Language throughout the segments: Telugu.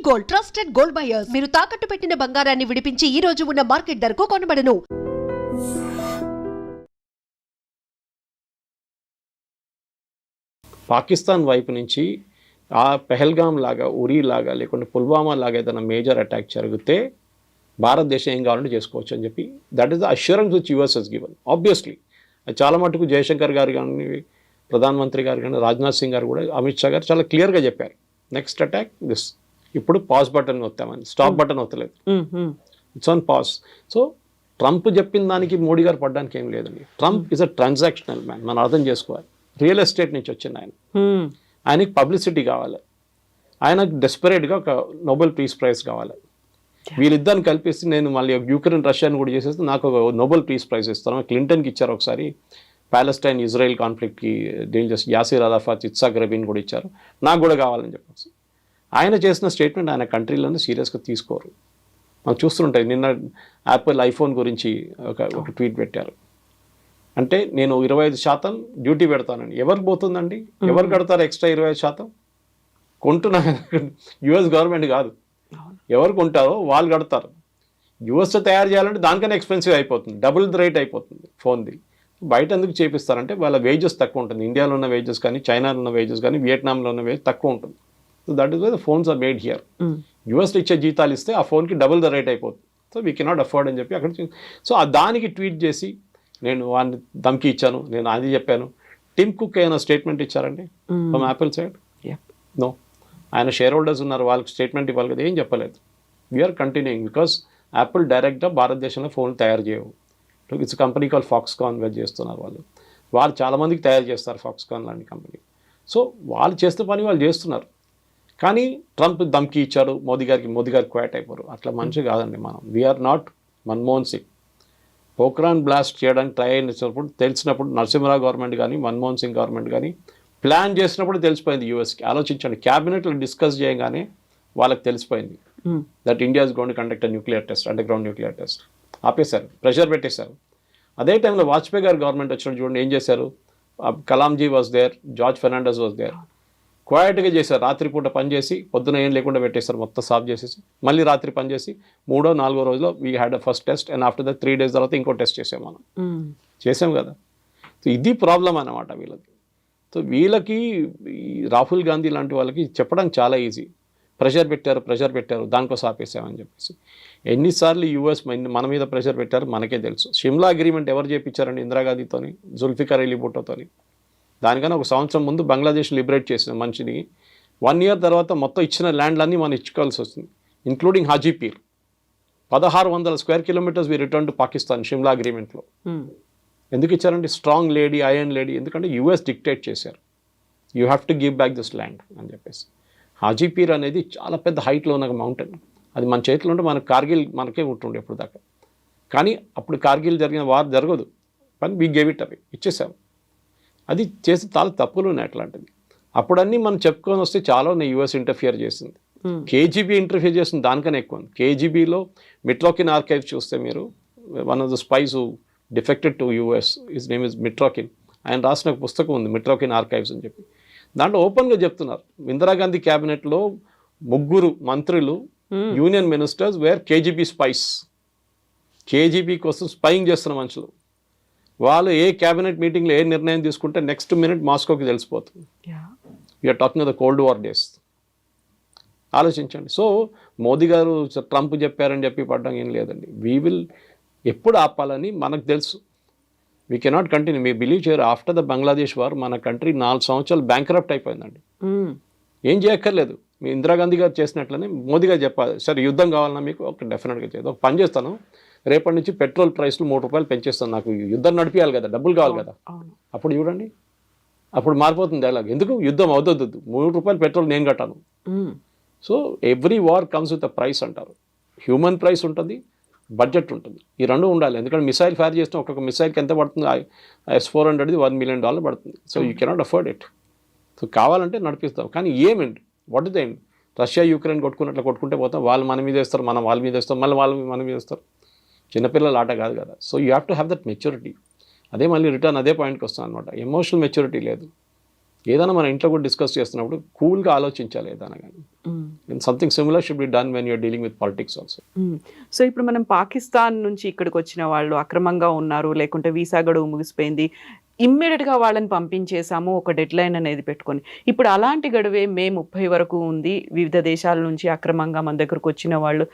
Gold, trusted gold buyers. మీరు తాకట్టు పెట్టిన బంగారాన్ని విడిపించి ఈ రోజు ఉన్న మార్కెట్ ధరకు కొనబడను. పాకిస్తాన్ వైపు నుంచి ఆ పెహల్గామ్ లాగా, ఉరీ లాగా, లేకుంటే పుల్వామా లాగా ఏదైనా మేజర్ అటాక్ జరిగితే భారతదేశం ఏం కావాలంటే చేసుకోవచ్చు అని చెప్పి that is the assurance which US has given. Obviously చాలా మటుకు జయశంకర్ గారు కానీ, ప్రధానమంత్రి గారు కానీ, రాజ్నాథ్ సింగ్ గారు కూడా, అమిత్ షా గారు చాలా క్లియర్గా చెప్పారు, నెక్స్ట్ అటాక్ దిస్. ఇప్పుడు పాజ్ బటన్ వస్తామని, స్టాప్ బటన్ వస్తలేదు, it's on pause. So Trump చెప్పిన దానికి మోడీ గారు పడడానికి ఏం లేదండి. Trump is a transactional man, మనం అర్థం చేసుకోవాలి. రియల్ ఎస్టేట్ నుంచి వచ్చింది ఆయన, ఆయనకి పబ్లిసిటీ కావాలి, ఆయనకు డెస్పరేట్గా ఒక నోబెల్ పీస్ ప్రైజ్ కావాలి. వీళ్ళిద్దరిని కల్పిస్తే నేను మళ్ళీ యుక్రెయిన్ రష్యాని కూడా చేసేస్తే నాకు ఒక నోబెల్ పీస్ ప్రైజ్ ఇస్తాను. క్లింటన్కి ఇచ్చారు ఒకసారి, ప్యాలెస్టైన్ ఇజ్రాయెల్ కాన్ఫ్లిక్ట్కి డీల్ చేసి యాసిర్ అరాఫాత్, ఇత్సాక్ రబీన్ కూడా ఇచ్చారు, నాకు కూడా కావాలని చెప్పేసి. ఆయన చేసిన స్టేట్మెంట్ ఆయన కంట్రీలోనే సీరియస్గా తీసుకోరు. మనం చూస్తుంటాయి, నిన్న యాపిల్ ఐఫోన్ గురించి ఒక ట్వీట్ పెట్టారు. అంటే నేను 25% డ్యూటీ పెడతానండి. ఎవరికి పోతుందండి? ఎవరు కడతారు ఎక్స్ట్రా 25%? కొంటున్నా యుఎస్ గవర్నమెంట్ కాదు, ఎవరు కొంటారో వాళ్ళు కడతారు. యుఎస్లో తయారు చేయాలంటే దానికన్నా ఎక్స్పెన్సివ్ అయిపోతుంది, డబుల్ ద రేట్ అయిపోతుంది ఫోన్ది. బయట ఎందుకు చేపిస్తారంటే వాళ్ళ వేజెస్ తక్కువ ఉంటుంది. ఇండియాలో ఉన్న వేజెస్ కానీ, చైనాలో ఉన్న వేజెస్ కానీ, వియట్నాంలో ఉన్న వేజెస్ తక్కువ ఉంటుంది. So that is why the phones are made here. యుఎస్లో ఇచ్చే జీతాలు ఇస్తే ఆ ఫోన్కి డబుల్ ద రేట్ అయిపోతుంది. సో వీ కెనాట్ అఫోర్డ్ అని చెప్పి అక్కడ. సో దానికి ట్వీట్ చేసి నేను వాడిని ధమ్కి ఇచ్చాను, నేను అది చెప్పాను. టిమ్ కుక్ ఏమైనా స్టేట్మెంట్ ఇచ్చారండి ఫ్రమ్ యాపిల్ సైడ్? నో. ఆయన షేర్ హోల్డర్స్ ఉన్నారు, వాళ్ళకి స్టేట్మెంట్ ఇవ్వాలి కదా, ఏం చెప్పలేదు. వీఆర్ కంటిన్యూయింగ్ బికాస్ యాపిల్ డైరెక్ట్గా భారతదేశంలో ఫోన్ తయారు చేయవు. ఇట్స్ కంపెనీ కాల్ ఫాక్స్కాన్ చేస్తున్నారు వాళ్ళు చాలామందికి తయారు చేస్తారు, ఫాక్స్కాన్ లాంటి కంపెనీ. సో వాళ్ళు చేస్తే పని వాళ్ళు చేస్తున్నారు. కానీ ట్రంప్ ధమ్కి ఇచ్చాడు మోదీ గారికి క్వాట్ అయిపోరు. అట్లా మంచి కాదండి. మనం we're not Manmohan Singh. Pokhran blast చేయడానికి ట్రై అయినప్పుడు తెలిసినప్పుడు నరసింహరావు గవర్నమెంట్ కానీ, మన్మోహన్ సింగ్ గవర్నమెంట్ కానీ ప్లాన్ చేసినప్పుడు తెలిసిపోయింది యూఎస్కి. ఆలోచించండి, క్యాబినెట్లో డిస్కస్ చేయగానే వాళ్ళకి తెలిసిపోయింది that India is going to conduct a nuclear test, underground nuclear test. ఆపేశారు, ప్రెషర్ పెట్టేశారు. అదే టైంలో వాజ్పేయి గారు గవర్నమెంట్ వచ్చినప్పుడు చూడండి ఏం చేశారు. Kalamji was there, George Fernandes was there. క్వైట్గా చేశారు, రాత్రిపూట పనిచేసి పొద్దున ఏం లేకుండా పెట్టేశారు, మొత్తం సాఫ్ చేసేసి మళ్ళీ రాత్రి పనిచేసి 3వ 4వ రోజులో we had a first test and after that 3 days తర్వాత ఇంకో టెస్ట్ చేసాం మనం. చేసాం కదా. సో ఇది ప్రాబ్లం అన్నమాట వీళ్ళకి. సో వీళ్ళకి రాహుల్ గాంధీ లాంటి వాళ్ళకి చెప్పడానికి చాలా ఈజీ. ప్రెషర్ పెట్టారు దానికోసం ఆపేసామని చెప్పేసి. ఎన్నిసార్లు యూఎస్ మన మీద ప్రెషర్ పెట్టారు మనకే తెలుసు. షిమ్లా అగ్రిమెంట్ ఎవరు చేయించారండి? ఇందిరాగాంధీతోని, జుల్ఫికర్ అలీ భుట్టోతోని. దానికన్నా ఒక సంవత్సరం ముందు బంగ్లాదేశ్ లిబరేట్ చేసిన మనిషిని 1 year తర్వాత మొత్తం ఇచ్చిన ల్యాండ్లన్నీ మనం ఇచ్చుకోవాల్సి వస్తుంది, including Hajipir. 1600 square kilometers we return to Pakistan Shimla అగ్రిమెంట్లో. ఎందుకు ఇచ్చారంటే స్ట్రాంగ్ లేడీ, ఐరన్ లేడీ, ఎందుకంటే యూఎస్ డిక్టేట్ చేశారు you have to give back this land అని చెప్పేసి. హాజీపీర్ అనేది చాలా పెద్ద హైట్లో ఉన్న మౌంటైన్. అది మన చేతిలో ఉంటే మన కార్గిల్ మనకే ఉంటుండే ఎప్పుడు దాకా. కానీ అప్పుడు కార్గిల్ జరిగిన వార్ జరగదు, కానీ వీ గేవ్ ఇట్ అవి ఇచ్చేసాం. అది చేసి చాలా తప్పులు ఉన్నాయి అట్లాంటిది. అప్పుడన్నీ మనం చెప్పుకొని వస్తే చాలా ఉన్నాయి. యూఎస్ ఇంటర్ఫియర్ చేసింది, కేజీబీ ఇంటర్ఫియర్ చేసింది దానికన్నా ఎక్కువ. కేజీబీలో మిట్రోకిన్ ఆర్కైవ్ చూస్తే మీరు, one of the spice who defected to US, his name is మిట్రోకిన్. ఆయన రాసిన ఒక పుస్తకం ఉంది మిట్రోకిన్ ఆర్కైవ్స్ అని చెప్పి. దాంట్లో ఓపెన్గా చెప్తున్నారు ఇందిరాగాంధీ క్యాబినెట్లో 3 మంత్రులు union ministers were KGB spies. KGB కోసం స్పైయింగ్ చేస్తున్న మనుషులు. వాళ్ళు ఏ క్యాబినెట్ మీటింగ్లో ఏ నిర్ణయం తీసుకుంటే నెక్స్ట్ మినిట్ మాస్కోకి తెలిసిపోతుంది. We're talking of the cold war days. ఆలోచించండి. సో మోదీ గారు ట్రంప్ చెప్పారని చెప్పి పడ్డం ఏం లేదండి. వీ విల్ ఎప్పుడు ఆపాలని మనకు తెలుసు. We cannot continue. మీరు బిలీవ్ చేయరు, ఆఫ్టర్ ద బంగ్లాదేశ్ వార్ మన కంట్రీ 4 సంవత్సరాలు బ్యాంక్రప్ట్ అయిపోయిందండి. ఏం చేయక్కర్లేదు. మీ ఇందిరాగాంధీ గారు చేసినట్లనే మోదీ గారు చెప్పాలి, సరే యుద్ధం కావాలన్నా మీకు ఒక డెఫినెట్గా చేయదు, ఒక పని చేస్తాను, రేపటి నుంచి పెట్రోల్ ప్రైస్లు 3 రూపాయలు పెంచేస్తాను, నాకు యుద్ధం నడిపించాలి కదా, డబ్బులు కావాలి కదా. అప్పుడు చూడండి, అప్పుడు మారిపోతుంది డైలాగ్. ఎందుకు యుద్ధం అవుతుంది, 3 రూపాయలు పెట్రోల్ నేను కట్టాను. So every war comes with a price అంటారు. హ్యూమన్ ప్రైస్ ఉంటుంది, బడ్జెట్ ఉంటుంది, ఈ 2 ఉండాలి. ఎందుకంటే మిసైల్ ఫైర్ చేస్తే ఒక్కొక్క మిసైల్కి ఎంత పడుతుంది? S-400 $1 million పడుతుంది. So you cannot afford it. So కావాలంటే నడిపిస్తాం, కానీ ఏమండి, what is the end? Russia Ukraine కొట్టుకున్నట్లు కొట్టుకుంటే పోతాం, వాళ్ళు మన మీద వేస్తారు, మనం వాళ్ళ మీద వేస్తాం, మళ్ళీ వాళ్ళు మన మీద వేస్తారు. చిన్నపిల్లల ఆట కాదు కదా. So you have to have that maturity. అదే మళ్ళీ రిటర్న్ అదే పాయింట్కి వస్తాను అనమాట. ఎమోషనల్ మెచ్యూరిటీ లేదు. ఏదైనా మన ఇంట్లో కూడా డిస్కస్ చేస్తున్నప్పుడు కూల్గా ఆలోచించాలి ఏదైనా కానీ. Something similar should be done when you're dealing with politics also. So ఇప్పుడు మనం పాకిస్తాన్ నుంచి ఇక్కడికి వచ్చిన వాళ్ళు అక్రమంగా ఉన్నారు, లేకుంటే వీసా గడువు ముగిసిపోయింది, ఇమ్మీడియట్గా వాళ్ళని పంపించేసాము ఒక డెడ్ లైన్ అనేది పెట్టుకొని. ఇప్పుడు అలాంటి గడువే మే 30 వరకు ఉంది. వివిధ దేశాల నుంచి అక్రమంగా మన దగ్గరకు వచ్చిన వాళ్ళు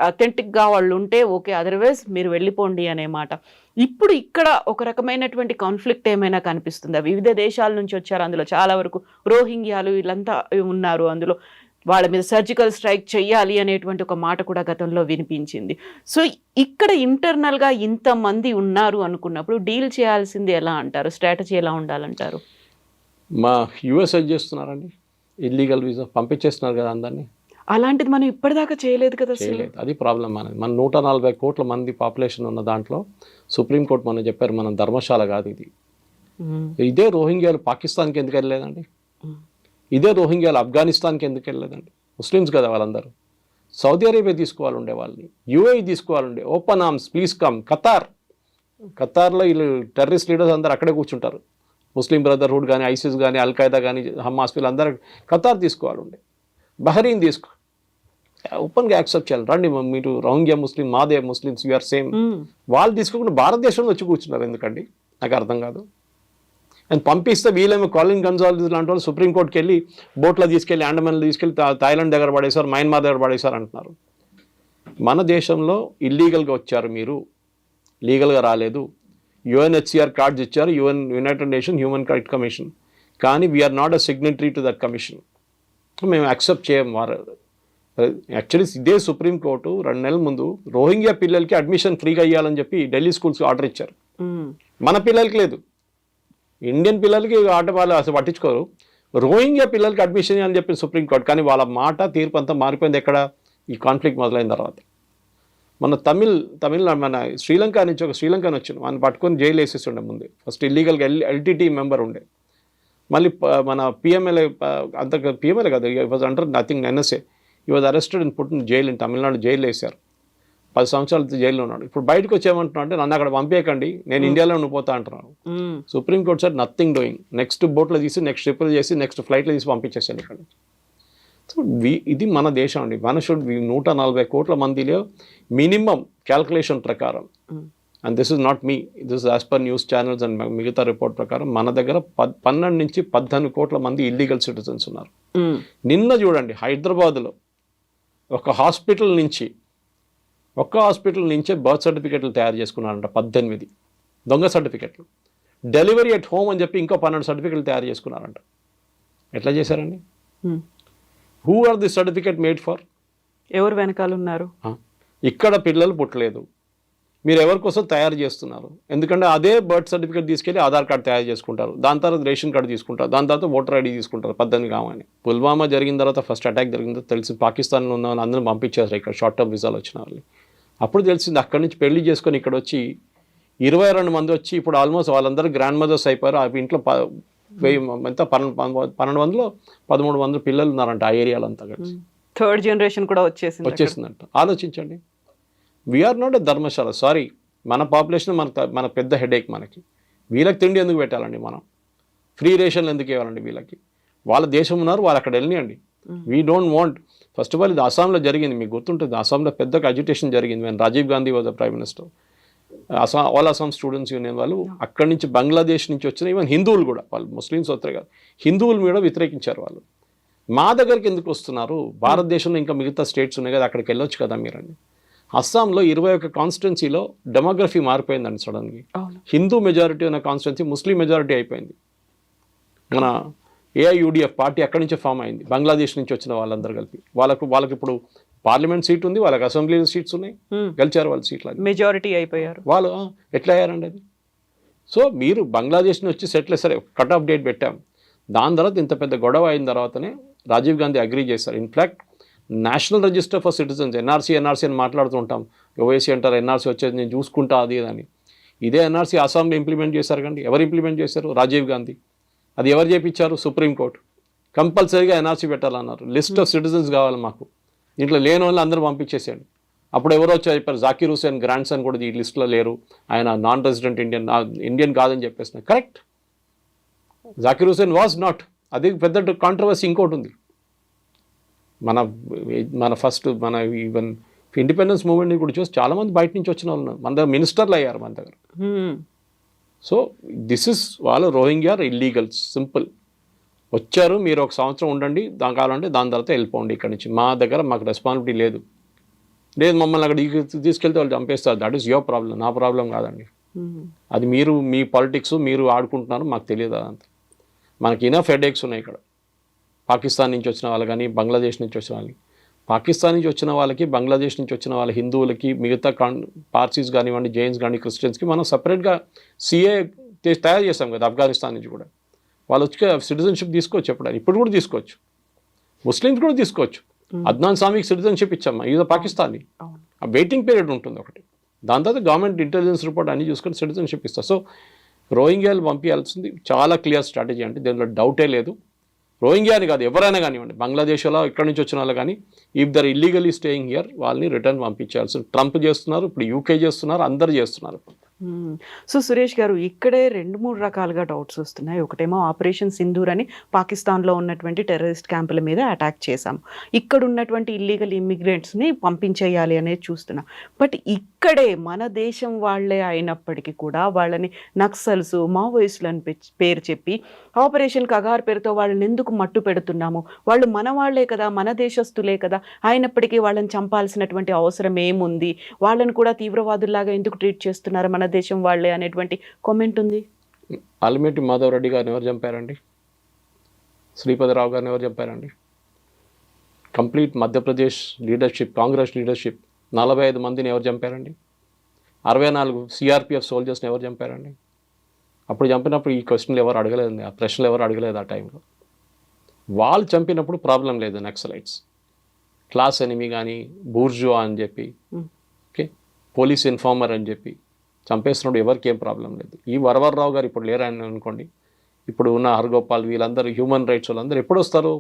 అథెంటిక్గా వాళ్ళు ఉంటే ఓకే, అదర్వైజ్ మీరు వెళ్ళిపోండి అనే మాట. ఇప్పుడు ఇక్కడ ఒక రకమైనటువంటి కాన్ఫ్లిక్ట్ ఏమైనా కనిపిస్తుందా? వివిధ దేశాల నుంచి వచ్చారు, అందులో చాలా వరకు రోహింగ్యాలు వీళ్ళంతా ఉన్నారు, అందులో వాళ్ళ మీద సర్జికల్ స్ట్రైక్ చేయాలి అనేటువంటి ఒక మాట కూడా గతంలో వినిపించింది. సో ఇక్కడ ఇంటర్నల్గా ఇంతమంది ఉన్నారు అనుకున్నప్పుడు డీల్ చేయాల్సింది ఎలా అంటారు? స్ట్రాటజీ ఎలా ఉండాలంటారు? మా యూఎస్ చేస్తున్నారండి, ఇల్లీగల్ వీసా పంపించేస్తున్నారు కదా అందరినీ. అలాంటిది మనం ఇప్పటిదాకా చేయలేదు కదా. చేయలేదు, అది ప్రాబ్లం. మన 140 కోట్ల మంది పాపులేషన్ ఉన్న దాంట్లో సుప్రీంకోర్టు మనం చెప్పారు మనం ధర్మశాల కాదు ఇది. ఇదే రోహింగ్యాలు పాకిస్తాన్కి ఎందుకు వెళ్ళలేదండి? ఇదే రోహింగ్యాలు ఆఫ్ఘనిస్తాన్కి ఎందుకు వెళ్ళలేదండి? ముస్లిమ్స్ కదా వాళ్ళందరూ. సౌదీ అరేబియా తీసుకోవాలి ఉండే వాళ్ళని, యూఏఈ తీసుకోవాలి ఉండే, ఓపెన్ ఆర్మ్స్ ప్లీజ్ కమ్. ఖతార్లో వీళ్ళు టెర్రరిస్ట్ లీడర్స్ అందరూ అక్కడే కూర్చుంటారు. ముస్లిం బ్రదర్హుడ్ కానీ, ఐసిస్ కానీ, అల్ఖైదా కానీ, హమాస్ వీళ్ళందరూ ఖతార్ తీసుకోవాలి ఉండే, బహరీన్ తీసుకో, ఓపెన్గా యాక్సెప్ట్ చేయాలి. రండి మీరు రోహింగ్యా ముస్లిం, మాదే ముస్లిమ్స్, యూఆర్ సేమ్. వాళ్ళు తీసుకోకుండా భారతదేశంలో వచ్చి కూర్చున్నారు ఎందుకండి? నాకు అర్థం కాదు. అండ్ పంపిస్తే వీళ్ళేమో కాలిన్ గన్జాల్స్ లాంటి వాళ్ళు సుప్రీంకోర్టుకి వెళ్ళి బోట్లో తీసుకెళ్ళి, అండమాన్లో తీసుకెళ్ళి థాయిలాండ్ దగ్గర పడేశారు, మయన్మార్ దగ్గర పడేశారు అంటున్నారు. మన దేశంలో ఇల్లీగల్గా వచ్చారు, మీరు లీగల్గా రాలేదు. యుఎన్హెచ్సిఆర్ కార్డ్స్ ఇచ్చారు, United Nation human right commission, కానీ we are not a signatory to that commission. మేము యాక్సెప్ట్ చేయం. వారు యాక్చువల్లీ ఇదే సుప్రీంకోర్టు 2 నెలల ముందు రోహింగ్యా పిల్లలకి అడ్మిషన్ ఫ్రీగా ఇవ్వాలని చెప్పి ఢిల్లీ స్కూల్స్కి ఆర్డర్ ఇచ్చారు. మన పిల్లలకి లేదు, ఇండియన్ పిల్లలకి ఆట వాళ్ళు అసలు పట్టించుకోరు. రోహింగ్యా పిల్లలకి అడ్మిషన్ అని చెప్పి సుప్రీంకోర్టు, కానీ వాళ్ళ మాట తీర్పు అంతా మారిపోయింది ఎక్కడ? ఈ కాన్ఫ్లిక్ట్ మొదలైన తర్వాత. మన తమిళనాడు మన శ్రీలంక నుంచి ఒక శ్రీలంకని వచ్చింది, మనం పట్టుకొని జైలు వేసేస్తుండే ముందే. ఫస్ట్ ఇల్లీగల్గా ఎల్టీటీ మెంబర్ ఉండే, మళ్ళీ మన పిఎంఎల్ఏ అంత పిఎంఎల్ఏ కాదు, వాజ్ అండర్ నథింగ్ ఎన్ఎస్ఏ, ఈ was arrested and put in jail in Tamil Nadu. Jail వేశారు, 10 సంవత్సరాలు జైల్లో ఉన్నాడు. ఇప్పుడు బయటకు వచ్చేయమంటున్నా అంటే నన్ను అక్కడ పంపేయకండి, నేను ఇండియాలో ఉండిపోతా అంటున్నాను. Supreme court sir nothing doing, next బోట్లో తీసి, నెక్స్ట్ ట్రిపుల్ చేసి, నెక్స్ట్ ఫ్లైట్లో తీసి పంపించేసాను ఇక్కడ. సో ఇది మన దేశం అండి. మన 140 కోట్ల మందిలో మినిమం క్యాల్కులేషన్ ప్రకారం, and this is not me, this is as per news channels and మిగతా రిపోర్ట్ ప్రకారం మన దగ్గర 12 నుంచి 18 కోట్ల మంది ఇల్లీగల్ సిటిజన్స్ ఉన్నారు. నిన్న చూడండి హైదరాబాద్లో ఒక హాస్పిటల్ నుంచే బర్త్ సర్టిఫికెట్లు తయారు చేసుకున్నారంట, 18 దొంగ సర్టిఫికెట్లు. డెలివరీ ఎట్ హోమ్ అని చెప్పి ఇంకో 12 సర్టిఫికెట్లు తయారు చేసుకున్నారంట. ఎట్లా చేశారండి? Who are the certificate made for? ఎవరు వెనకాల ఉన్నారు? ఇక్కడ పిల్లలు పుట్టలేదు, మీరు ఎవరి కోసం తయారు చేస్తున్నారు? ఎందుకంటే అదే బర్త్ సర్టిఫికేట్ తీసుకెళ్ళి ఆధార్ కార్డు తయారు చేసుకుంటారు, దాని తర్వాత రేషన్ కార్డు తీసుకుంటారు, దాని తర్వాత ఓటర్ ఐడి తీసుకుంటారు. 18 కావని. పుల్వామా జరిగిన తర్వాత, ఫస్ట్ అటాక్ జరిగిన తర్వాత తెలిసి పాకిస్తాన్లో ఉన్న వాళ్ళు అందరూ పంపించేసారు ఇక్కడ షార్ట్ టర్మ్ వీసాలు వచ్చిన వాళ్ళు. అప్పుడు తెలిసింది అక్కడి నుంచి పెళ్లి చేసుకొని ఇక్కడ వచ్చి 22 మంది వచ్చి ఇప్పుడు ఆల్మోస్ట్ వాళ్ళందరూ గ్రాండ్ మదర్స్ అయిపోయారు. ఆ ఇంట్లో 1200 1300 పిల్లలు ఉన్నారంట ఆ ఏరియాలో అంతా కలిసి. థర్డ్ జనరేషన్ కూడా వచ్చేసిందంట. ఆలోచించండి. We're not a Dharamshala. Sorry, మన పాపులేషన్ మన పెద్ద హెడేక్ మనకి. వీళ్ళకి తిండి ఎందుకు పెట్టాలండి? మనం ఫ్రీ రేషన్లు ఎందుకు ఇవ్వాలండి వీళ్ళకి? వాళ్ళ దేశం ఉన్నారు, వాళ్ళు అక్కడ వెళ్ళియండి. We don't want. First of all ఇది అస్సాంలో జరిగింది, మీకు గుర్తుంటుంది. అస్సాంలో పెద్ద అజిటేషన్ జరిగింది when Rajiv Gandhi was the prime minister. All Assam students union వాళ్ళు అక్కడి నుంచి బంగ్లాదేశ్ నుంచి వచ్చిన ఈవెన్ హిందువులు కూడా, వాళ్ళు ముస్లిమ్స్ వస్తారు కాదు, హిందువులు కూడా వ్యతిరేకించారు. వాళ్ళు మా దగ్గరికి ఎందుకు వస్తున్నారు? భారతదేశంలో ఇంకా మిగతా స్టేట్స్ ఉన్నాయి కదా, అక్కడికి వెళ్ళొచ్చు కదా మీరండి. అస్సాంలో 21 కాన్స్టిట్యున్సీలో డెమోగ్రఫీ మారిపోయిందండి సడన్గా. హిందూ మెజారిటీ ఉన్న కాన్స్టిట్యున్సీ ముస్లిం మెజారిటీ అయిపోయింది. మన ఏఐయుడిఎఫ్ పార్టీ అక్కడి నుంచే ఫామ్ అయింది, బంగ్లాదేశ్ నుంచి వచ్చిన వాళ్ళందరూ కలిపి. వాళ్ళకి ఇప్పుడు పార్లమెంట్ సీట్ ఉంది, వాళ్ళకి అసెంబ్లీ సీట్స్ ఉన్నాయి, గెలిచారు వాళ్ళు సీట్లు, మెజారిటీ అయిపోయారు వాళ్ళు. ఎట్లా అయ్యారండి అది? సో మీరు బంగ్లాదేశ్ నుంచి సెటిల్ సరే కట్ ఆఫ్ డేట్ పెట్టాం, దాని తర్వాత ఇంత పెద్ద గొడవ అయిన తర్వాతనే రాజీవ్ గాంధీ అగ్రీ చేశారు. In fact national register for citizens, NRC అని మాట్లాడుతూ ఉంటాం, ఓవైసీ అంటారు, ఎన్ఆర్సీ వచ్చేది నేను చూసుకుంటా అది అని. ఇదే ఎన్ఆర్సీ అస్సాంలో ఇంప్లిమెంట్ చేశారు కండి. ఎవరు ఇంప్లిమెంట్ చేశారు? రాజీవ్ గాంధీ. అది ఎవరు చేయించారు? సుప్రీంకోర్టు. కంపల్సరీగా ఎన్ఆర్సీ పెట్టాలన్నారు. లిస్ట్ ఆఫ్ సిటిజన్స్ కావాలి మాకు, దీంట్లో లేని వాళ్ళు అందరూ పంపించేసాడు. అప్పుడు ఎవరో వచ్చి చెప్పారు, జాకీర్ హుసేన్ గ్రాండ్ సన్ కూడా ఈ లిస్టులో లేరు, ఆయన నాన్ రెసిడెంట్ ఇండియన్ కాదని చెప్పేసిన. Correct. Zakir Hussain was not. అది పెద్ద కాంట్రవర్సీ ఇంకోటి ఉంది. మన ఫస్ట్ మన ఈవెన్ ఇండిపెండెన్స్ మూవ్మెంట్ని కూడా చూసి చాలామంది బయట నుంచి వచ్చిన వాళ్ళు ఉన్నారు. మన దగ్గర మినిస్టర్లు అయ్యారు మన దగ్గర. సో దిస్ ఇస్ వాళ్ళు రోహింగ్యా ఇల్లీగల్స్, సింపుల్. వచ్చారు, మీరు ఒక సంవత్సరం ఉండండి, దాని కావాలంటే దాని తర్వాత వెళ్ళిపోండి ఇక్కడ నుంచి. మా దగ్గర మాకు రెస్పాన్సిబిలిటీ లేదు, మమ్మల్ని అక్కడ తీసుకెళ్తే వాళ్ళు చంపేస్తారు. దట్ ఈస్ యువర్ ప్రాబ్లం, నా ప్రాబ్లం కాదండి. అది మీరు మీ పాలిటిక్స్ మీరు ఆడుకుంటున్నారు, మాకు తెలియదు అదంతా. మనకి ఇనఫ్ హెడేక్స్ ఉన్నాయి ఇక్కడ. పాకిస్తాన్ నుంచి వచ్చిన వాళ్ళు కానీ, బంగ్లాదేశ్ నుంచి వచ్చిన వాళ్ళకి, పాకిస్తాన్ నుంచి వచ్చిన వాళ్ళకి, బంగ్లాదేశ్ నుంచి వచ్చిన వాళ్ళ హిందువులకి, మిగతా పార్సీస్ కానివ్వండి, జైన్స్ కానీ, క్రిస్టియన్స్కి మనం సపరేట్గా సిఏ తయారు చేస్తాం కదా. ఆఫ్ఘనిస్తాన్ నుంచి కూడా వాళ్ళు వచ్చి సిటిజన్షిప్ తీసుకోవచ్చు ఎప్పుడైనా, ఇప్పుడు కూడా తీసుకోవచ్చు. ముస్లిమ్స్ కూడా తీసుకోవచ్చు. అద్నాన్ సామీకి సిటిజన్షిప్ ఇచ్చామా, ఇది పాకిస్తానీ. ఆ వెయిటింగ్ పీరియడ్ ఉంటుంది ఒకటి. దాని తర్వాత గవర్నమెంట్ ఇంటెలిజెన్స్ రిపోర్ట్ అన్ని చూసుకొని సిటిజన్షిప్ ఇస్తారు. సో రోహింగ్యాలు పంపించాల్సింది చాలా క్లియర్ స్ట్రాటజీ, అంటే దీనిలో డౌటే లేదు. రోహింగ్యా అని కాదు, ఎవరైనా కానివ్వండి, బంగ్లాదేశ్లో ఇక్కడి నుంచి వచ్చిన వాళ్ళు కానీ, if they're illegally staying here వాళ్ళని రిటర్న్ పంపించాల్సి. ట్రంప్ చేస్తున్నారు, ఇప్పుడు యూకే చేస్తున్నారు, అందరు చేస్తున్నారు. సో సురేష్ గారు, ఇక్కడే 2-3 రకాలుగా డౌట్స్ వస్తున్నాయి. ఒకటేమో ఆపరేషన్ సింధూర్ అని పాకిస్తాన్లో ఉన్నటువంటి టెర్రరిస్ట్ క్యాంపుల మీద అటాక్ చేశాం, ఇక్కడ ఉన్నటువంటి ఇల్లీగల్ ఇమ్మిగ్రెంట్స్ని పంపించేయాలి అనేది చూస్తున్నాం. బట్ ఇక్కడే మన దేశం వాళ్ళే అయినప్పటికీ కూడా వాళ్ళని నక్సల్స్, మావోయిస్టులు అని పేరు చెప్పి ఆపరేషన్ కగార్ పేరుతో వాళ్ళని ఎందుకు మట్టు పెడుతున్నాము? వాళ్ళు మన వాళ్లే కదా, మన దేశస్తులే కదా, అయినప్పటికీ వాళ్ళని చంపాల్సినటువంటి అవసరం ఏముంది? వాళ్ళని కూడా తీవ్రవాదుల్లాగా ఎందుకు ట్రీట్ చేస్తున్నారు మన దేశం వాళ్ళే అనేటువంటి కామెంట్ ఉంది. ఆల్మేటి మాధవ్ రెడ్డి గారిని ఎవరు చంపారండి? శ్రీపతిరావు గారిని ఎవరు చంపారండి? Complete Madhya Pradesh leadership, Congress leadership 45 మందిని ఎవరు చంపారండి? 64 సిఆర్పిఎఫ్ సోల్జర్స్ని ఎవరు చంపారండి? అప్పుడు చంపినప్పుడు ఈ క్వశ్చన్లు ఎవరు అడగలేదండి, ఆ ప్రశ్నలు ఎవరు అడగలేదు ఆ టైంలో. వాళ్ళు చంపినప్పుడు ప్రాబ్లం లేదు. నక్సలైట్స్ క్లాస్ ఎనిమి కానీ, బూర్జువా అని చెప్పి, ఓకే, పోలీస్ ఇన్ఫార్మర్ అని చెప్పి చంపేస్తున్నప్పుడు ఎవరికి ఏం ప్రాబ్లం లేదు. ఈ వరవర్రావు గారు ఇప్పుడు లేరని అనుకోండి, ఇప్పుడు ఉన్న హర్గోపాల్, వీళ్ళందరూ హ్యూమన్ రైట్స్ వాళ్ళందరూ ఎప్పుడు వస్తారు?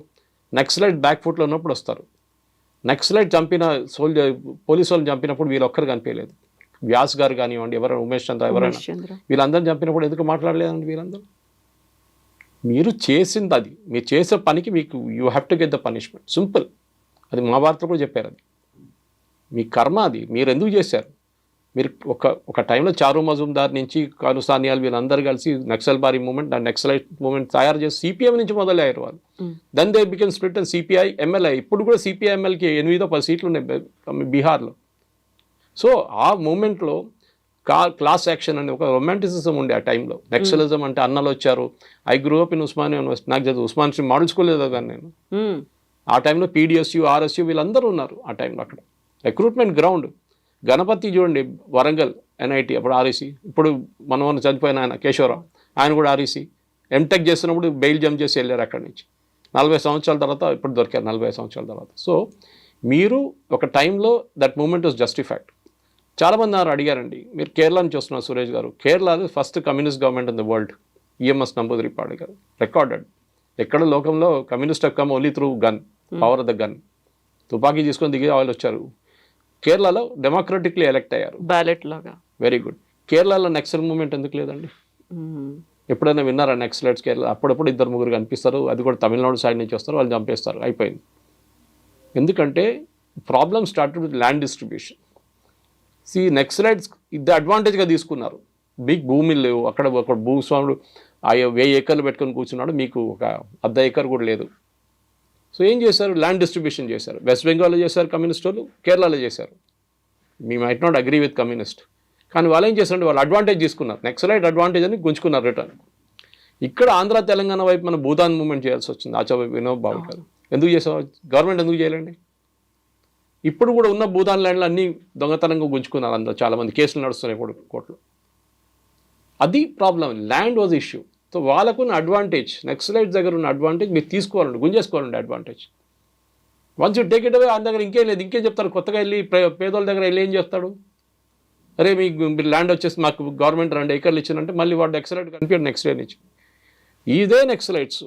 నక్సలైట్ బ్యాక్ ఫుట్లో ఉన్నప్పుడు వస్తారు. నక్సలైట్ చంపిన పోలీసు వాళ్ళని చంపినప్పుడు వీళ్ళు ఒక్కరు కనిపించలేదు. వ్యాస్ గారు కానివ్వండి, ఎవరైనా ఉమేష్ చంద్ర, ఎవరైనా వీళ్ళందరూ చంపినప్పుడు ఎందుకు మాట్లాడలేదండి? వీళ్ళందరూ మీరు చేసింది అది, మీరు చేసే పనికి మీకు you have to get the punishment, simple. అది మహాభారతం కూడా చెప్పారు. అది మీ కర్మ, అది మీరు ఎందుకు చేశారు? మీరు ఒక టైంలో చారు మజుందార్ నుంచి కానుసానియాలు వీళ్ళందరూ కలిసి నక్సల్ బారీ మూమెంట్, నక్సలైట్ మూమెంట్ తయారు చేసి సిపిఎం నుంచి మొదలయ్యారు వాళ్ళు. Then they became split and CPI MLI. ఇప్పుడు కూడా సిపిఐ ఎంఎల్కి 8-10 సీట్లు ఉన్నాయి బీహార్లో. సో ఆ మూమెంట్లో క్లాస్ యాక్షన్ అని ఒక రొమాంటిసిజం ఉండే ఆ టైంలో. నక్సలిజం అంటే అన్నలు వచ్చారు. I grew up in Osmania university. నాకు చదువు ఉస్మాన్ మోడల్ స్కూల్ చదివాను నేను. ఆ టైంలో పీడిఎస్యు, ఆర్ఎస్యు వీళ్ళందరూ ఉన్నారు ఆ టైంలో. అక్కడ రిక్రూట్మెంట్ గ్రౌండ్. గణపతి చూడండి, వరంగల్ ఎన్ఐటి, అప్పుడు ఆర్ఈసి. ఇప్పుడు మనం చనిపోయిన ఆయన కేశవరావు, ఆయన కూడా ఆర్ఈసి. ఎంటెక్ చేస్తున్నప్పుడు బెయిల్ జంప్ చేసి వెళ్ళారు అక్కడి నుంచి. 40 సంవత్సరాల తర్వాత ఇప్పుడు దొరికారు, 45 సంవత్సరాల తర్వాత. సో మీరు ఒక టైంలో దట్ మూమెంట్ వాజ్ జస్టిఫైడ్. చాలామంది నాకు అడిగారండి, మీరు కేరళ నుంచి వస్తున్నారు సురేష్ గారు, కేరళలో first communist government in the world, EMS Namboodiripad garu recorded. ఎక్కడ లోకంలో communist come only through gun, power of the gun. తుపాకీ తీసుకొని దిగి వాళ్ళు వచ్చారు. కేరళలో డెమోక్రటిక్లీ ఎలెక్ట్ అయ్యారు, బ్యాలెట్ లాగా. Very good. కేరళలో నక్సల్ మూవ్మెంట్ ఎందుకు లేదండి? ఎప్పుడైనా విన్నారా నక్సలైట్స్ కేరళ? అప్పుడప్పుడు 2-3 కనిపిస్తారు, అది కూడా తమిళనాడు సైడ్ నుంచి వస్తారు, వాళ్ళు చంపేస్తారు, అయిపోయింది. ఎందుకంటే problem started with land distribution. Naxalites ఇది అడ్వాంటేజ్గా తీసుకున్నారు. బిగ్ భూమిలు లేవు అక్కడ. ఒక భూస్వాముడు 1000 ఏకర్లు పెట్టుకొని కూర్చున్నాడు, మీకు ఒక 1/2 ఎకర్ కూడా లేదు. సో ఏం చేశారు? ల్యాండ్ డిస్ట్రిబ్యూషన్ చేశారు. వెస్ట్ బెంగాల్లో చేశారు కమ్యూనిస్ట్ వాళ్ళు, కేరళలో చేశారు. మీ might not agree with communist, కానీ వాళ్ళు ఏం చేశారంటే వాళ్ళు అడ్వాంటేజ్ తీసుకున్నారు. నక్సలైట్ అడ్వాంటేజ్ అని గుంజుకున్నారు రిటర్న్. ఇక్కడ ఆంధ్ర తెలంగాణ వైపు మన భూదాన్ మూవ్మెంట్ చేయాల్సి వచ్చింది. ఆచార్య వినోద్ బాబు గారు ఎందుకు చేసేవారు? గవర్నమెంట్ ఎందుకు చేయాలండి? ఇప్పుడు కూడా ఉన్న భూదాన్ ల్యాండ్లు అన్నీ దొంగతనంగా గుంజుకున్నారు అందరూ. చాలామంది కేసులు నడుస్తున్నాయి కోర్టులో. అది problem. Land was issue. So వాళ్ళకున్న అడ్వాంటేజ్, నక్సలైట్స్ దగ్గర ఉన్న అడ్వాంటేజ్ మీరు తీసుకోవాలండి, గుంజేసుకోవాలండి advantage. Once you take it away, ఆయన దగ్గర ఇంకేం లేదు. ఇంకేం చెప్తారు? కొత్తగా వెళ్ళి పేదోళ్ళ దగ్గర వెళ్ళి ఏం చేస్తాడు? అరే మీరు ల్యాండ్ వచ్చేసి మాకు గవర్నమెంట్ 2 ఏకర్లు ఇచ్చిందంటే మళ్ళీ వాడు నక్సలైట్ కనిపించాడు నెక్స్ట్ డే నుంచి. ఇదే నక్సలైట్స్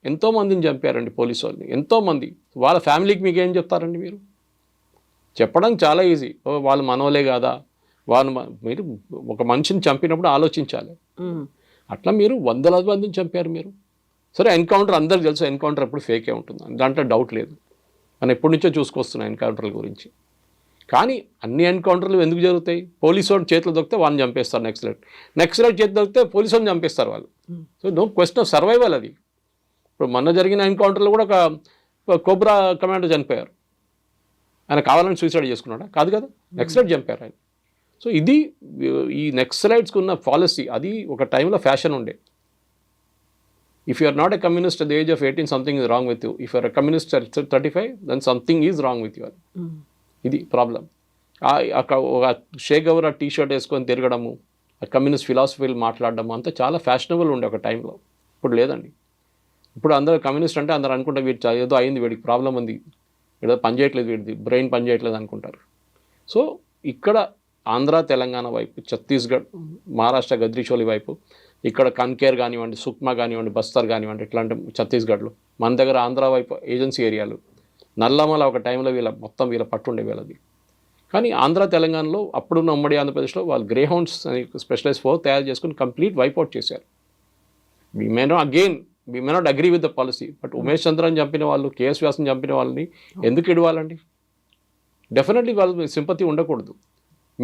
ఎంతోమందిని చంపారండి పోలీసు వాళ్ళని, ఎంతోమంది. వాళ్ళ ఫ్యామిలీకి మీకు ఏం చెప్తారండి? మీరు చెప్పడం చాలా ఈజీ, వాళ్ళు మనోలే కాదా, వాళ్ళు మీరు ఒక మనిషిని చంపినప్పుడు ఆలోచించాలి. అట్లా మీరు 100 మందిని చంపారు. మీరు సరే ఎన్కౌంటర్ అందరికి తెలుసు, ఎన్కౌంటర్ ఎప్పుడు ఫేకే ఉంటుంది, దాంట్లో డౌట్ లేదు. మనం ఎప్పటి నుంచో చూసుకొస్తున్నాం ఎన్కౌంటర్ల గురించి. కానీ అన్ని ఎన్కౌంటర్లు ఎందుకు జరుగుతాయి? పోలీసు వాడు చేతులు దొరికితే వాళ్ళని చంపేస్తారు, నెక్స్లైట్ చేతులు దొరికితే పోలీసు వాళ్ళని చంపేస్తారు వాళ్ళు. So no question of survival అది. ఇప్పుడు మొన్న జరిగిన ఎన్కౌంటర్లో కూడా ఒక కోబ్రా కమాండర్ చనిపోయారు. ఆయన కావాలని సూసైడ్ చేసుకున్నాడా? కాదు కదా, నెక్స్లైట్ చంపారు ఆయన. సో ఇది ఈ నెక్స్లైట్స్కి ఉన్న పాలసీ. అది ఒక టైంలో ఫ్యాషన్ ఉండే. If you are not a communist at the age of 18, something is wrong with you. If you are a communist at 35, then something is wrong with you. ఇది ప్రాబ్లం. ఒక షేక్ గవర్ టీ షర్ట్ వేసుకొని తిరగడము, ఆ కమ్యూనిస్ట్ ఫిలాసఫీలు మాట్లాడడము అంతా చాలా ఫ్యాషనబుల్ ఉండే ఒక టైంలో. ఇప్పుడు లేదండి. ఇప్పుడు అందరూ కమ్యూనిస్ట్ అంటే అందరూ అనుకుంటే వీడు ఏదో అయింది, వీడికి ప్రాబ్లం ఉంది, ఏదో పని చేయట్లేదు, వీడిది బ్రెయిన్ పని చేయట్లేదు అనుకుంటారు. సో ఇక్కడ ఆంధ్ర తెలంగాణ వైపు, ఛత్తీస్గఢ్ మహారాష్ట్ర గద్రిచోలి వైపు, ఇక్కడ కన్కేర్ కానివ్వండి, సుక్మా కానివ్వండి, బస్తర్ కానివ్వండి, ఇట్లాంటి ఛత్తీస్గఢ్లో, మన దగ్గర ఆంధ్ర వైపు ఏజెన్సీ ఏరియాలు, నల్లమల ఒక టైంలో మొత్తం వీళ్ళ పట్టుండే వీళ్ళది. కానీ ఆంధ్ర తెలంగాణలో అప్పుడున్న ఉమ్మడి ఆంధ్రప్రదేశ్లో వాళ్ళు గ్రే హౌండ్స్ అని స్పెషలైజ్ ఫోర్ తయారు చేసుకుని కంప్లీట్ వైప్అవుట్ చేశారు. We may not agree with the policy, but Umesh చంద్రని చంపిన వాళ్ళు, కేఎస్ వ్యాసం చంపిన వాళ్ళని ఎందుకు ఇడవాలండి? డెఫినెట్లీ వాళ్ళు సింపతి ఉండకూడదు.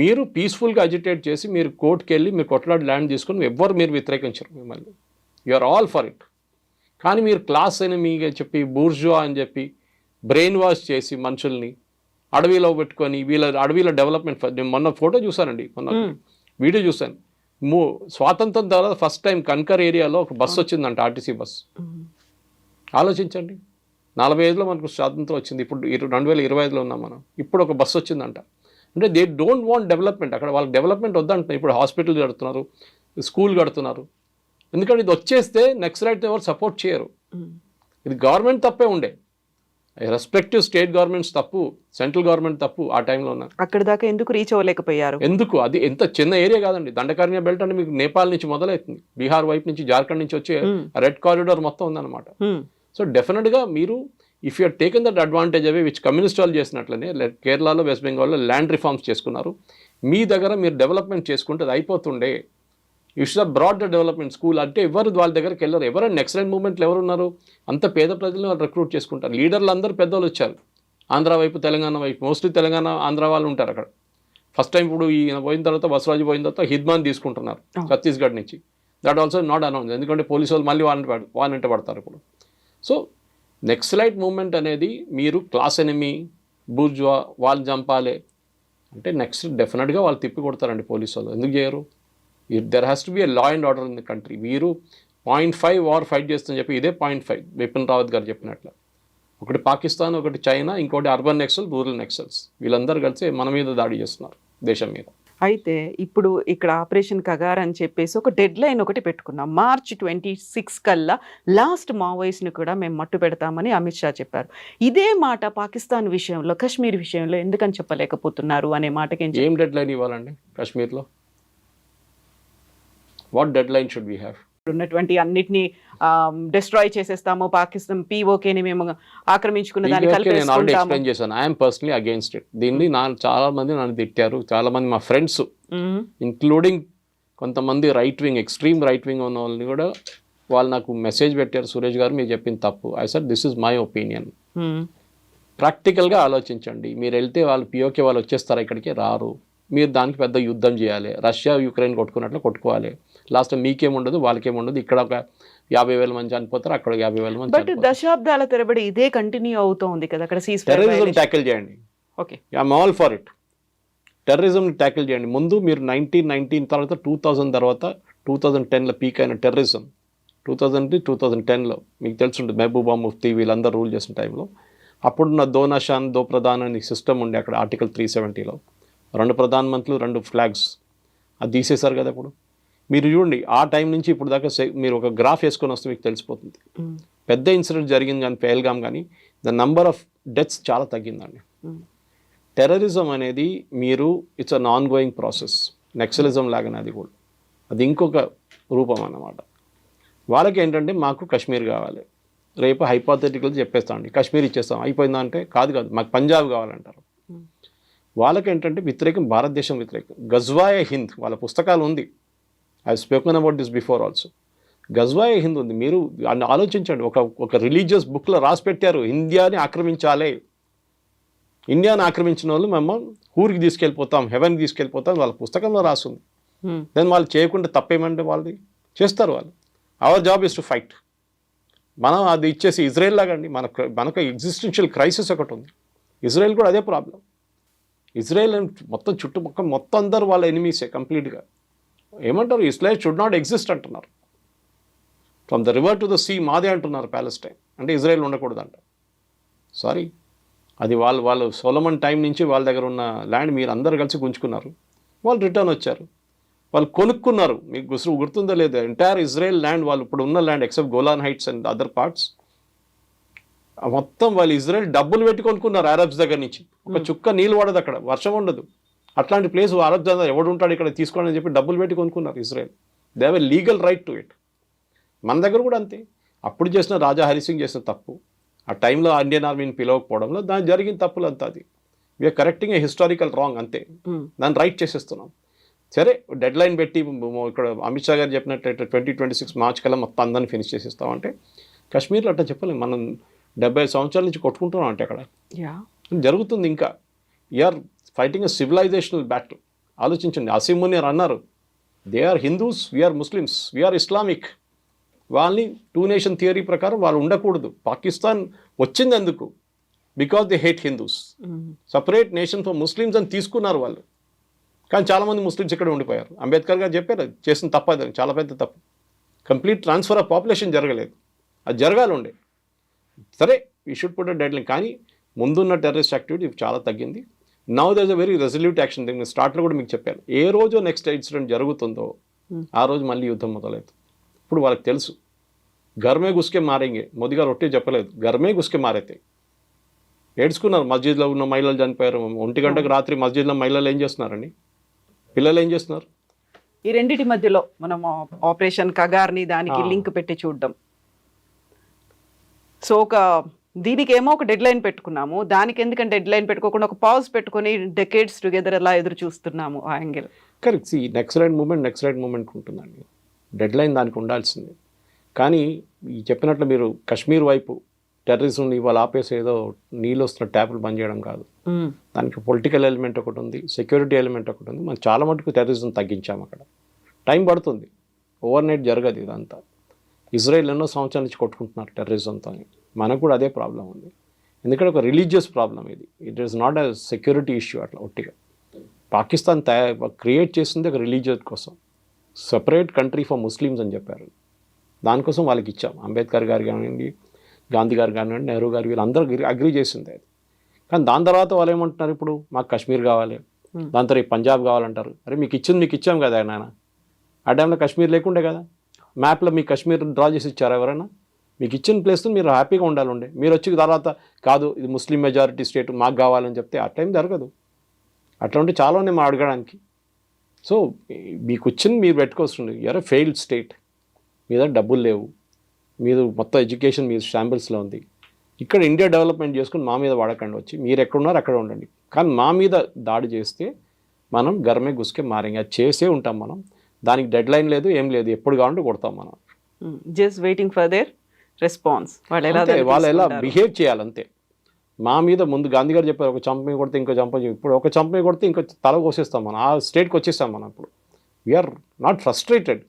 మీరు పీస్ఫుల్గా అజిటేట్ చేసి మీరు కోర్టుకి వెళ్ళి మీరు కొట్లాడి ల్యాండ్ తీసుకొని ఎవ్వరు మీరు వ్యతిరేకించరు మిమ్మల్ని. You are all for it. కానీ మీరు క్లాస్ అని మీకు చెప్పి, బూర్జువా అని చెప్పి బ్రెయిన్ వాష్ చేసి మనుషుల్ని అడవిలో పెట్టుకొని అడవిలో డెవలప్మెంట్. నేను మొన్న ఫోటో చూసానండి, మొన్న వీడియో చూశాను. స్వాతంత్రం తర్వాత ఫస్ట్ టైం కన్కర్ ఏరియాలో ఒక బస్సు వచ్చిందంట, ఆర్టీసీ బస్సు. ఆలోచించండి, 45లో మనకు స్వాతంత్రం వచ్చింది, ఇప్పుడు 2025లో ఉన్నాం మనం. ఇప్పుడు ఒక బస్సు వచ్చిందంట. అంటే దే డోంట్ వాంట్ డెవలప్మెంట్. అక్కడ వాళ్ళకి డెవలప్మెంట్ వద్దంటున్నారు. ఇప్పుడు హాస్పిటల్ కడుతున్నారు, స్కూల్ కడుతున్నారు. ఎందుకంటే ఇది వచ్చేస్తే నెక్స్లైట్ ఎవరు సపోర్ట్ చేయరు. ఇది గవర్నమెంట్ తప్పే ఉండే, రెస్పెక్టివ్ స్టేట్ గవర్నమెంట్స్ తప్పు, సెంట్రల్ గవర్నమెంట్ తప్పు. ఆ టైంలో ఉన్నారు. అక్కడ దాకా ఎందుకు రీచ్ అవ్వలేకపోయారు? ఎందుకు? అది ఎంత చిన్న ఏరియా కాదండి. దండకారణ్య బెల్ట్ అంటే మీకు నేపాల్ నుంచి మొదలవుతుంది, బీహార్ వైపు నుంచి, జార్ఖండ్ నుంచి వచ్చే రెడ్ కారిడార్ మొత్తం ఉందన్నమాట. సో డెఫినెట్గా మీరు if you are taken that advantage away, which communist వాళ్ళు చేసినట్లనే కేరళలో, వెస్ట్ బెంగాల్లో ల్యాండ్ రిఫార్మ్స్ చేసుకున్నారు. మీ దగ్గర మీరు డెవలప్మెంట్ చేసుకుంటే అది అయిపోతుండే. You should have brought the development. School అంటే ఎవరు వాళ్ళ దగ్గరికి వెళ్ళరు. ఎవరైనా నెక్స్లైట్ మూవ్మెంట్లు ఎవరున్నారు? అంత పేద ప్రజలను వాళ్ళు రిక్రూట్ చేసుకుంటారు. లీడర్లు అందరూ పెద్దవాళ్ళు వచ్చారు, ఆంధ్ర వైపు, తెలంగాణ వైపు. మోస్ట్లీ తెలంగాణ, ఆంధ్ర వాళ్ళు ఉంటారు అక్కడ. ఫస్ట్ టైం ఇప్పుడు ఈయన పోయిన తర్వాత, బసవరాజు పోయిన తర్వాత హిద్మాన్ తీసుకుంటున్నారు ఛత్తీస్గఢ్ నుంచి. దట్ ఆల్సో నాట్ అనౌన్స్, ఎందుకంటే పోలీసు వాళ్ళు మళ్ళీ వాళ్ళంట పడతారు ఇప్పుడు. సో నెక్స్లైట్ మూవ్మెంట్ అనేది మీరు క్లాస్ ఎనిమీ, బూర్జువా, వాళ్ళు చంపాలి అంటే నెక్స్ట్ డెఫినెట్గా వాళ్ళు తిప్పి కొడతారండి పోలీసు వాళ్ళు. ఎందుకు చేయరు? There has to be a law and order in the country. మీరు 0.5 వార్ ఫైట్ చేస్తుందని చెప్పి ఇదే 0.5 బిపిన్ రావత్ గారు చెప్పినట్లు. ఒకటి పాకిస్తాన్, ఒకటి చైనా, ఇంకోటి అర్బన్ నెక్సల్, రూరల్ నెక్సల్స్. వీళ్ళందరూ కలిసి మన మీద దాడి చేస్తున్నారు, దేశం మీద. అయితే ఇప్పుడు ఇక్కడ ఆపరేషన్ కగార్ అని చెప్పేసి ఒక డెడ్ లైన్ ఒకటి పెట్టుకున్నాం. March 26 కల్లా లాస్ట్ మావోయిస్ట్ని కూడా మేము మట్టు పెడతామని అమిత్ షా చెప్పారు. ఇదే మాట పాకిస్తాన్ విషయంలో, కశ్మీర్ విషయంలో ఎందుకని చెప్పలేకపోతున్నారు అనే మాటకి ఏం డెడ్ లైన్ ఇవ్వాలండి కాశ్మీర్లో? What dead line should we have? ఉన్నటువంటి అన్నిటిని డిస్ట్రాయ్ చేసేస్తాము, పాకిస్తాన్ పీఓకేని మేము ఆక్రమించుకున్న దాన్ని నేను ఆల్రెడీ ఎక్స్ప్లెయిన్ చేశాను. I'm personally against it. దీన్ని చాలా మంది నన్ను తిట్టారు, చాలా మంది మా ఫ్రెండ్స్, ఇంక్లూడింగ్ కొంతమంది right wing, extreme right wing ఉన్న వాళ్ళని కూడా వాళ్ళు నాకు మెసేజ్ పెట్టారు, సురేష్ గారు మీరు చెప్పింది తప్పు. I said this is my opinion. ప్రాక్టికల్గా ఆలోచించండి. మీరు వెళ్తే వాళ్ళు పిఓకే వాళ్ళు వచ్చేస్తారా? ఇక్కడికి రారు. మీరు దానికి పెద్ద యుద్ధం చేయాలి, రష్యా యుక్రెయిన్ కొట్టుకున్నట్లు కొట్టుకోవాలి. లాస్ట్ మీకేముండదు, వాళ్ళకేముండదు. ఇక్కడ ఒక 50,000 మంది చనిపోతారు, అక్కడ 50,000 మంది. బట్ దశాబ్దాల తరబడి ఇదే కంటిన్యూ అవుతోంది కదా అక్కడ. టెర్రరిజం ట్యాకిల్ చేయండి. Okay, I'm all for it. Terrorism tackle చేయండి. ముందు మీరు 1919 తర్వాత 2000 తర్వాత 2010లో పీక్ అయిన టెర్రరిజం, 2010లో మీకు తెలుసుంటుంది, మహబూబా ముఫ్తీ వీళ్ళందరూ రూల్ చేసిన టైంలో. అప్పుడున్న దో నషాన్ దో ప్రధాన్ అనే సిస్టమ్ ఉండే అక్కడ. ఆర్టికల్ 370లో 2 ప్రధానమంత్రులు 2 ఫ్లాగ్స్, అది తీసేశారు కదా. ఇప్పుడు మీరు చూడండి, ఆ టైం నుంచి ఇప్పుడు దాకా మీరు ఒక గ్రాఫ్ వేసుకొని వస్తే మీకు తెలిసిపోతుంది. పెద్ద ఇన్సిడెంట్ జరిగింది కానీ, పెహల్గామ్ కానీ, ద నంబర్ ఆఫ్ డెత్స్ చాలా తగ్గిందండి. టెర్రరిజం అనేది మీరు it's a non going process. Naxalism లాగానే అది కూడా, అది ఇంకొక రూపం అన్నమాట. వాళ్ళకి ఏంటంటే మాకు కాశ్మీర్ కావాలి, రేపు హైపోథెటికల్ చెప్పేస్తామండి కాశ్మీర్ ఇచ్చేస్తాం అయిపోయిందా అంటే, కాదు మాకు పంజాబ్ కావాలంటారు. వాళ్ళకి ఏంటంటే వ్యతిరేకం, భారతదేశం వ్యతిరేకం. గజ్వాయే హింద్ వాళ్ళ పుస్తకాలు ఉంది. I spoken about this before also. గజ్వాయే హింద్ ఉంది. మీరు ఆలోచించండి, ఒక రిలీజియస్ బుక్లో రాసి పెట్టారు, ఇండియాని ఆక్రమించాలి, ఇండియాని ఆక్రమించిన వాళ్ళు మేము ఊరికి తీసుకెళ్ళిపోతాం, హెవెన్కి తీసుకెళ్ళిపోతాం, వాళ్ళ పుస్తకంలో రాస్తుంది. దెన్ వాళ్ళు చేయకుండా తప్పేమంటే వాళ్ళది చేస్తారు వాళ్ళు. Our job is to fight. మనం అది ఇచ్చేసి ఇజ్రాయెల్ లాగా అండి, మనకు ఎగ్జిస్టెన్షియల్ క్రైసిస్ ఒకటి ఉంది. ఇజ్రాయెల్ కూడా అదే ప్రాబ్లం. ఇజ్రాయెల్ మొత్తం చుట్టుపక్కల మొత్తం అందరూ వాళ్ళ ఎనిమీసే కంప్లీట్గా. ఏమంటారు, ఇజ్రాయెల్ షుడ్ నాట్ ఎగ్జిస్ట్ అంటున్నారు. From the river to the sea మాదే అంటున్నారు ప్యాలెస్టైన్. అంటే ఇజ్రాయెల్ ఉండకూడదంట. సారీ, అది వాళ్ళు సోలమన్ టైం నుంచి వాళ్ళ దగ్గర ఉన్న ల్యాండ్ మీరు అందరు కలిసి గుంజుకున్నారు. వాళ్ళు రిటర్న్ వచ్చారు, వాళ్ళు కొనుక్కున్నారు. మీకు గుర్తుందో లేదు, ఎంటైర్ ఇజ్రాయెల్ ల్యాండ్, వాళ్ళు ఇప్పుడు ఉన్న land except Golan heights and other parts, మొత్తం వాళ్ళు ఇజ్రాయెల్ డబ్బులు పెట్టి కొనుక్కున్నారు అరబ్స్ దగ్గర నుంచి. ఒక చుక్క నీళ్ళు పడదు అక్కడ, వర్షం ఉండదు. అట్లాంటి ప్లేస్ అరబ్స్ ఎవడు ఉంటాడు ఇక్కడ తీసుకోండి అని చెప్పి డబ్బులు పెట్టి కొనుక్కున్నారు Israel. They have a legal right to it. మన దగ్గర కూడా అంతే. అప్పుడు చేసిన రాజా హరిసింగ్ చేసిన తప్పు, ఆ టైంలో ఇండియన్ ఆర్మీని పిలవకపోవడంలో దాని జరిగిన తప్పులు అంతా. అది we're correcting a historical wrong అంతే. దాన్ని రైట్ చేసేస్తున్నాం. సరే, డెడ్ లైన్ పెట్టి ఇక్కడ అమిత్ షా గారు చెప్పినట్లయితే 2026 మార్చ్ కల్లా మొత్తం అందరిని ఫినిష్ చేసేస్తామంటే, కాశ్మీర్లో అట్లా చెప్పలేము. మనం 70 సంవత్సరాల నుంచి కొట్టుకుంటున్నాం అంటే అక్కడ జరుగుతుంది. ఇంకా you're fighting a civilisational battle. ఆలోచించండి, అసీమ్ మునీర్ అన్నారు, they are Hindus, we're Muslims, we're Islamic. వాళ్ళని 2 నేషన్ థియరీ ప్రకారం వాళ్ళు ఉండకూడదు. పాకిస్తాన్ వచ్చింది ఎందుకు? Because they hate Hindus, separate nation for Muslims అని తీసుకున్నారు వాళ్ళు. కానీ చాలామంది ముస్లిమ్స్ ఇక్కడ ఉండిపోయారు. అంబేద్కర్ గారు చెప్పారు చేసిన తప్పు, అది చాలా పెద్ద తప్పు. కంప్లీట్ ట్రాన్స్ఫర్ ఆఫ్ పాపులేషన్ జరగలేదు, అది జరగాలి ఉండే. సరే, ఈ షుడ్ పుట్ డెడ్ లైన్. కానీ ముందున్న టెర్రరిస్ట్ యాక్టివిటీ చాలా తగ్గింది. Now there is a very resolute action. నేను స్టార్ట్లో కూడా మీకు చెప్పాను, ఏ రోజు నెక్స్ట్ ఇన్సిడెంట్ జరుగుతుందో ఆ రోజు మళ్ళీ యుద్ధం మొదలవుతుంది. ఇప్పుడు వాళ్ళకి తెలుసు, గర్మే గుస్కే మారేంగే. మోదీ గారు ఒట్టే చెప్పలేదు, గర్మే గుస్కే మారైతే. ఏడ్చుకున్నారు, మస్జిద్లో ఉన్న మహిళలు చనిపోయారు. 1 గంటకు రాత్రి మస్జిద్లో మహిళలు ఏం చేస్తున్నారండి, పిల్లలు ఏం చేస్తున్నారు? ఈ రెండింటి మధ్యలో మనం ఆపరేషన్ కగార్ని దానికి లింక్ పెట్టి చూడడం. సో దీనికేమో ఒక డెడ్ లైన్ పెట్టుకున్నాము, దానికి ఎందుకంటే డెడ్ లైన్ పెట్టుకోకుండా ఒక పాజ్ పెట్టుకొని డెకేడ్స్ టుగెదర్ ఎలా ఎదురు చూస్తున్నాము ఆ యాంగిల్. కరెక్ట్. ఈ నెక్స్ట్ రైట్ మూమెంట్ ఉంటుందండి. డెడ్ లైన్ దానికి ఉండాల్సిందే. కానీ ఈ చెప్పినట్లు మీరు కశ్మీర్ వైపు టెర్రరిజంని ఇవాళ ఆపేసి ఏదో నీళ్ళు వస్తున్న ట్యాపులు బంద్ చేయడం కాదు. దానికి పొలిటికల్ ఎలిమెంట్ ఒకటి ఉంది, సెక్యూరిటీ ఎలిమెంట్ ఒకటి ఉంది. మనం చాలా మటుకు టెర్రరిజం తగ్గించాము. అక్కడ టైం పడుతుంది, ఓవర్ నైట్ జరగదు ఇదంతా. ఇజ్రాయెల్ ఎన్నో సంవత్సరాల నుంచి కొట్టుకుంటున్నారు టెర్రరిజంతో. మనకు కూడా అదే ప్రాబ్లం ఉంది. ఎందుకంటే ఒక రిలీజియస్ ప్రాబ్లం ఇది. It is not a security issue. అట్లా ఒట్టిగా పాకిస్తాన్ క్రియేట్ చేసింది ఒక రిలీజియస్ కోసం, సపరేట్ కంట్రీ ఫర్ ముస్లిమ్స్ అని చెప్పారు. దానికోసం వాళ్ళకి ఇచ్చాం. అంబేద్కర్ గారు కానివ్వండి, గాంధీ గారు కానివ్వండి, నెహ్రూ గారు, వీళ్ళందరూ అగ్రీ చేసింది అది. కానీ దాని తర్వాత వాళ్ళు ఏమంటున్నారు, ఇప్పుడు మాకు కాశ్మీర్ కావాలి, దాని తర్వాత పంజాబ్ కావాలంటారు. అరే మీకు ఇచ్చాం కదా నాయన. ఆ టైంలో కాశ్మీర్ లేకుండే కదా, మ్యాప్లో మీకు కాశ్మీర్ డ్రా చేసి ఇచ్చారు ఎవరైనా? మీకు ఇచ్చిన ప్లేస్తో మీరు హ్యాపీగా ఉండాలండే. మీరు వచ్చి తర్వాత కాదు ఇది ముస్లిం మెజారిటీ స్టేట్ మాకు కావాలని చెప్తే ఆ టైం జరగదు. అట్లా ఉంటే చాలా ఉన్నాయి మా అడగడానికి. సో మీకు వచ్చింది మీరు పెట్టుకోవస్తుంది. ఎవరో ఫెయిల్డ్ స్టేట్, మీద డబ్బులు లేవు, మీరు మొత్తం ఎడ్యుకేషన్ మీరు షాంబుల్స్లో ఉంది. ఇక్కడ ఇండియా డెవలప్మెంట్ చేసుకుని మా మీద వాడకండి, వచ్చి మీరు ఎక్కడున్నారు అక్కడ ఉండండి. కానీ మా మీద దాడి చేస్తే మనం గర్మే గుస్కే మారేంగా చేసే ఉంటాం మనం. దానికి డెడ్ లైన్ లేదు, ఏం లేదు, ఎప్పుడు కావాలంటే కొడతాం మనం. Just waiting for their response. వాళ్ళు ఎలా బిహేవ్ చేయాలంతే. మా మీద ముందు గాంధీ గారు చెప్పారు, ఒక చంప కొడితే ఇంకో చంప, ఇప్పుడు ఒక చంప కొడితే ఇంకో తల కోసేస్తాం మనం. ఆ స్టేట్కి వచ్చేస్తాం మనం. ఇప్పుడు వీఆర్ నాట్ ఫ్రస్ట్రేటెడ్.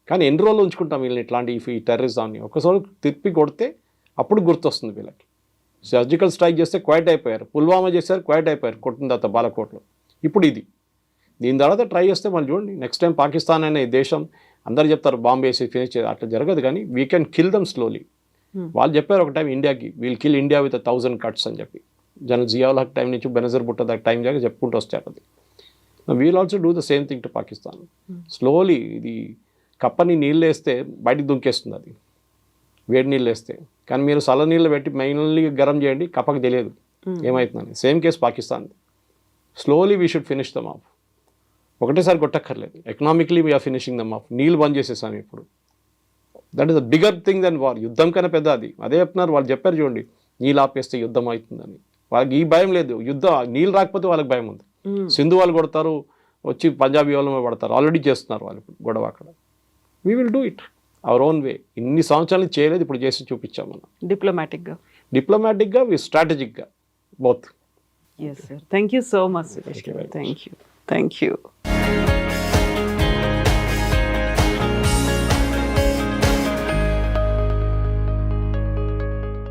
కానీ ఎన్ని రోజులు ఉంచుకుంటాం వీళ్ళని ఇట్లాంటి ఈ టెర్రరిజాన్ని? ఒకసారి తిప్పి కొడితే అప్పుడు గుర్తొస్తుంది వీళ్ళకి. సర్జికల్ స్ట్రైక్ చేస్తే క్వైట్ అయిపోయారు, పుల్వామా చేశారు క్వైట్ అయిపోయారు, కొట్టిన తర్వాత బాలకోట్లో. ఇప్పుడు ఇది దీని తర్వాత ట్రై చేస్తే మళ్ళీ చూడండి, నెక్స్ట్ టైం పాకిస్తాన్ అనే దేశం అందరు చెప్తారు బాంబే వేసి ఫినిష్ చేయాలి, అట్లా జరగదు. కానీ we can kill them slowly. వాళ్ళు చెప్పారు ఒక టైం ఇండియాకి, we'll kill India with 1000 cuts అని చెప్పి. జియావుల్ హక్ టైం నుంచి బెనజర్ భుట్టో దాకా టైం దాకా చెప్పుకుంటూ వస్తారు. అది we'll also do the same thing to Pakistan. Slowly ఇది కప్పని నీళ్ళు వేస్తే బయటికి దుంకేస్తుంది, అది వేడి నీళ్ళు వేస్తే. కానీ మీరు చల్ల నీళ్ళు పెట్టి మెయిన్లీ గరం చేయండి, కప్పకి తెలియదు ఏమవుతుందని. Same case Pakistan. Slowly we should finish them off. ఒకటేసారి కొట్టక్కర్లేదు. Economically we are finishing them off. నీళ్ళు బంద్ చేసేసాను ఇప్పుడు. That is the bigger thing than war. యుద్ధం కన్నా పెద్ద అది. అదే చెప్తున్నారు వాళ్ళు, చెప్పారు చూడండి, నీళ్ళు ఆపేస్తే యుద్ధం అవుతుందని. వాళ్ళకి ఈ భయం లేదు. నీళ్ళు రాకపోతే వాళ్ళకి భయం ఉంది. సింధు వాళ్ళు కొడతారు, వచ్చి పంజాబీ వాళ్ళు పడతారు. ఆల్రెడీ చేస్తున్నారు వాళ్ళు ఇప్పుడు గొడవ అక్కడ. We will do it. Our own way. ఇన్ని సంవత్సరాలు చేయలేదు, ఇప్పుడు చేసి చూపించాం మనం. డిప్లొమాటిక్గా. డిప్లొమాటిక్గా, స్ట్రాటజిక్గా, both. Yes sir, thank you so much Suresh garu. Thank you.